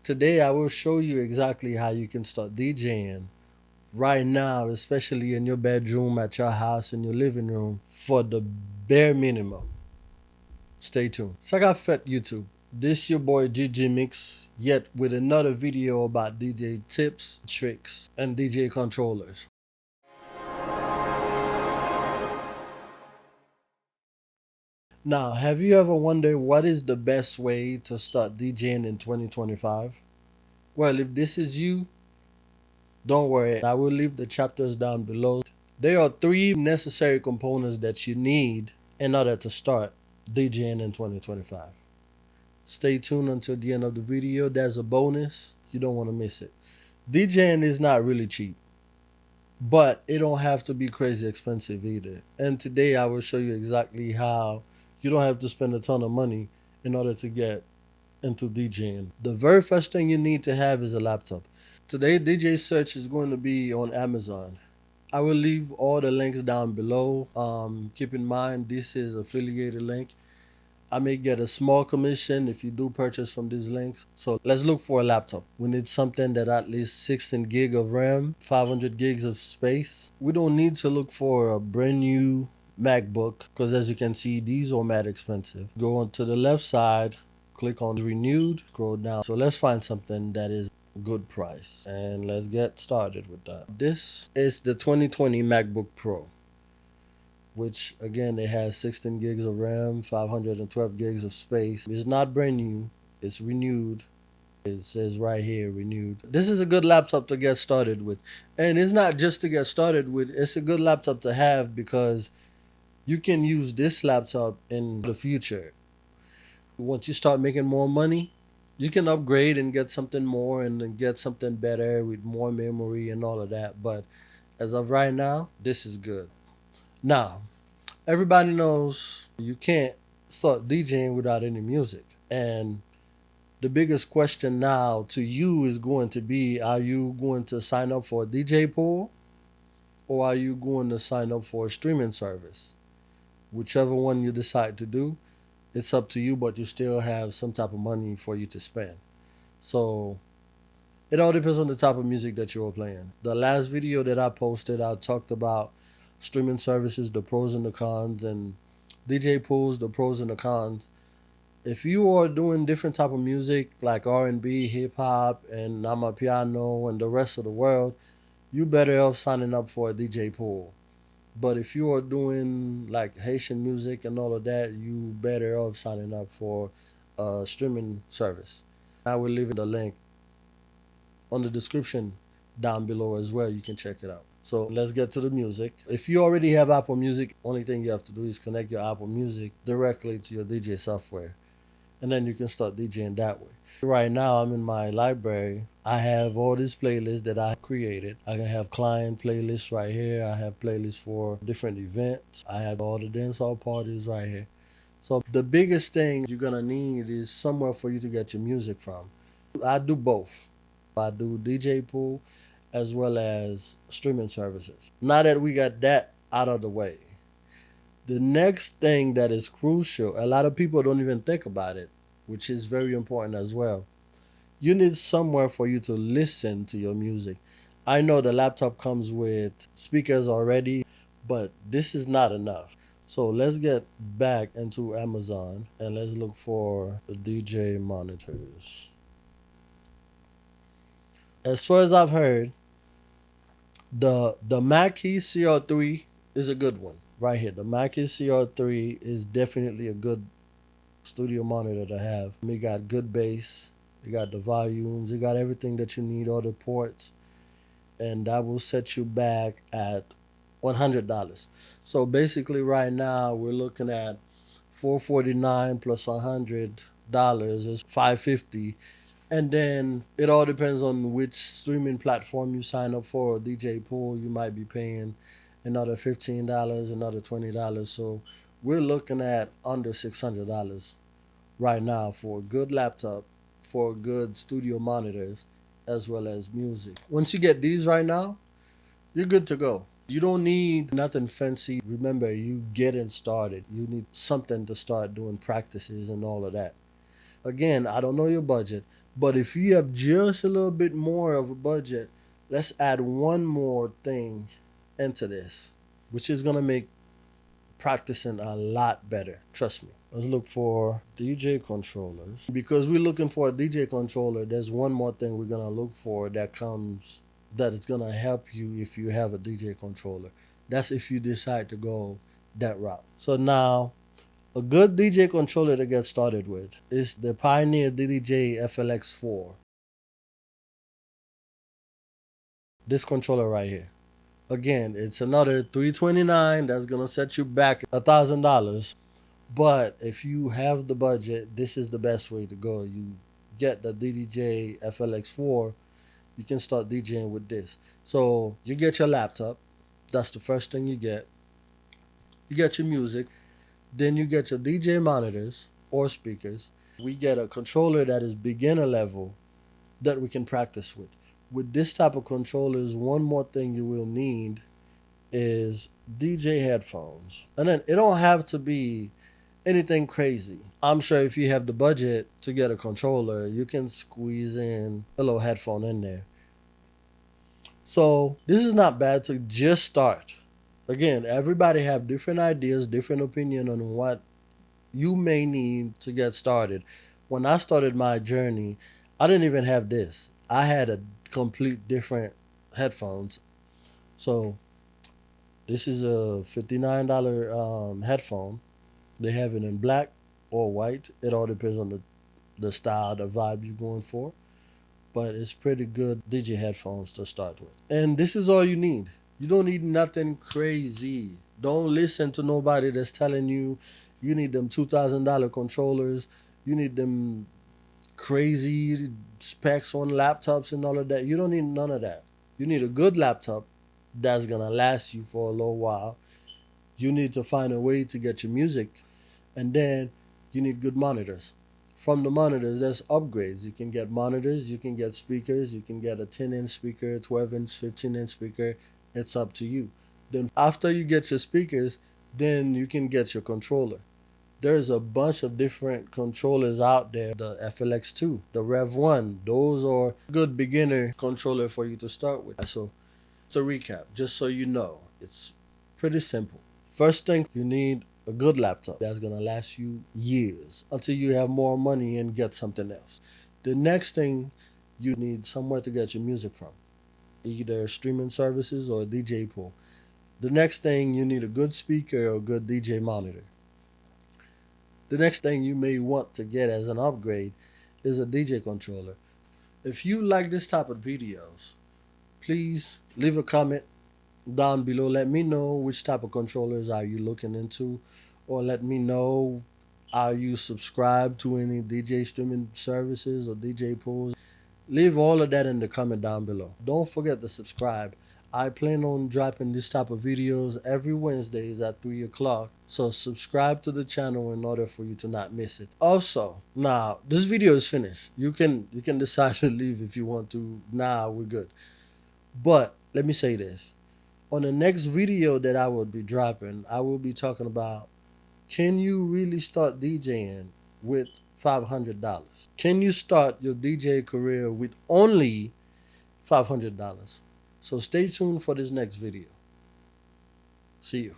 Today I will show you exactly how you can start DJing right now, especially in your bedroom, at your house, in your living room, for the bare minimum. Stay tuned. Saga Fet YouTube. This your boy GG Mix, yet with another video about DJ tips, tricks, and DJ controllers. Now, have you ever wondered what is the best way to start DJing in 2025? Well, if this is you, don't worry, I will leave the chapters down below. There are three necessary components that you need in order to start DJing in 2025. Stay tuned until the end of the video. There's a bonus. You don't want to miss it. DJing is not really cheap, but it don't have to be crazy expensive either. And today I will show you exactly how you don't have to spend a ton of money in order to get into DJing. The very first thing you need to have is a laptop. Today, DJ search is going to be on Amazon. I will leave all the links down below. Keep in mind, this is affiliated link. I may get a small commission if you do purchase from these links. So let's look for a laptop. We need something that at least 16 gig of RAM, 500 gigs of space. We don't need to look for a brand new MacBook because as you can see, these are mad expensive. Go on to the left side, click on renewed, scroll down. So let's find something that is good price and let's get started with that. This is the 2020 MacBook Pro, which again it has 16 gigs of RAM, 512 gigs of space. It's not brand new, it's renewed. It says right here renewed. This is a good laptop to get started with, and it's not just to get started with, it's a good laptop to have because you can use this laptop in the future. Once you start making more money, you can upgrade and get something more and then get something better with more memory and all of that. But as of right now, this is good. Now, everybody knows you can't start DJing without any music. And the biggest question now to you is going to be, are you going to sign up for a DJ pool or are you going to sign up for a streaming service? Whichever one you decide to do, it's up to you, but you still have some type of money for you to spend. So it all depends on the type of music that you're playing. The last video that I posted, I talked about streaming services, the pros and the cons, and DJ pools, the pros and the cons. If you are doing different type of music like R&B, hip hop, and amapiano, and the rest of the world, you better off signing up for a DJ pool. But if you are doing like Haitian music and all of that, you better off signing up for a streaming service. I will leave the link on the description down below as well. You can check it out. So let's get to the music. If you already have Apple Music, only thing you have to do is connect your Apple Music directly to your DJ software. And then you can start DJing that way. Right now, I'm in my library. I have all these playlists that I created. I can have client playlists right here. I have playlists for different events. I have all the dancehall parties right here. So the biggest thing you're gonna need is somewhere for you to get your music from. I do both. I do DJ pool as well as streaming services. Now that we got that out of the way, the next thing that is crucial, a lot of people don't even think about it, which is very important as well. You need somewhere for you to listen to your music. I know the laptop comes with speakers already, but this is not enough. So let's get back into Amazon and let's look for the DJ monitors. As far as I've heard, the Mackie CR3 is a good one right here. The Mackie CR3 is definitely a good studio monitor to have. It got good bass, it got the volumes, it got everything that you need, all the ports, and that will set you back at $100. So basically, right now we're looking at $449 plus $100 is $550. And then it all depends on which streaming platform you sign up for. DJ pool, you might be paying another $15, another $20. So we're looking at under $600 right now for a good laptop, for good studio monitors, as well as music. Once you get these right now, you're good to go. You don't need nothing fancy. Remember, you getting started. You need something to start doing practices and all of that. Again, I don't know your budget, But if you have just a little bit more of a budget, let's add one more thing into this, which is gonna make practicing a lot better. Trust me. Let's look for DJ controllers. Because we're looking for a DJ controller, there's one more thing we're gonna look for that is gonna help you if you have a DJ controller. That's if you decide to go that route. So now a good DJ controller to get started with is the Pioneer DDJ FLX4. This controller right here. Again, it's another $329 that's gonna set you back $1,000. But if you have the budget, this is the best way to go. You get the DDJ FLX4, you can start DJing with this. So you get your laptop, that's the first thing you get. You get your music, then you get your DJ monitors or speakers. We get a controller that is beginner level that we can practice with. With this type of controllers, one more thing you will need is DJ headphones. And then it don't have to be anything crazy. I'm sure if you have the budget to get a controller, you can squeeze in a little headphone in there. So this is not bad to just start. Again, everybody have different ideas, different opinion on what you may need to get started. When I started my journey, I didn't even have this. I had a complete different headphones. So this is a $59 headphone. They have it in black or white. It all depends on the style, the vibe you're going for. But it's pretty good DJ headphones to start with. And this is all you need. You don't need nothing crazy. Don't listen to nobody that's telling you you need them $2,000 controllers. You need them crazy specs on laptops and all of that. You don't need none of that. You need a good laptop that's gonna last you for a little while. You need to find a way to get your music, and then you need good monitors. From the monitors, there's upgrades. You can get monitors, you can get speakers, you can get a 10-inch speaker, 12-inch, 15-inch speaker. It's up to you. Then after you get your speakers, then you can get your controller. There's a bunch of different controllers out there. The FLX2, the Rev 1, those are good beginner controller for you to start with. So to recap, just so you know, it's pretty simple. First thing, you need a good laptop that's gonna last you years until you have more money and get something else. The next thing, you need somewhere to get your music from, either streaming services or a DJ pool. The next thing, you need a good speaker or a good DJ monitor. The next thing you may want to get as an upgrade is a DJ controller. If you like this type of videos, please leave a comment down below. Let me know which type of controllers are you looking into, or let me know, are you subscribed to any DJ streaming services or DJ pools. Leave all of that in the comment down below. Don't forget to subscribe. I plan on dropping this type of videos every Wednesdays at 3 o'clock. So subscribe to the channel in order for you to not miss it. Also, now this video is finished. You can decide to leave if you want to. Nah, we're good. But let me say this. On the next video that I will be dropping, I will be talking about, can you really start DJing with $500? Can you start your DJ career with only $500? So stay tuned for this next video. See you.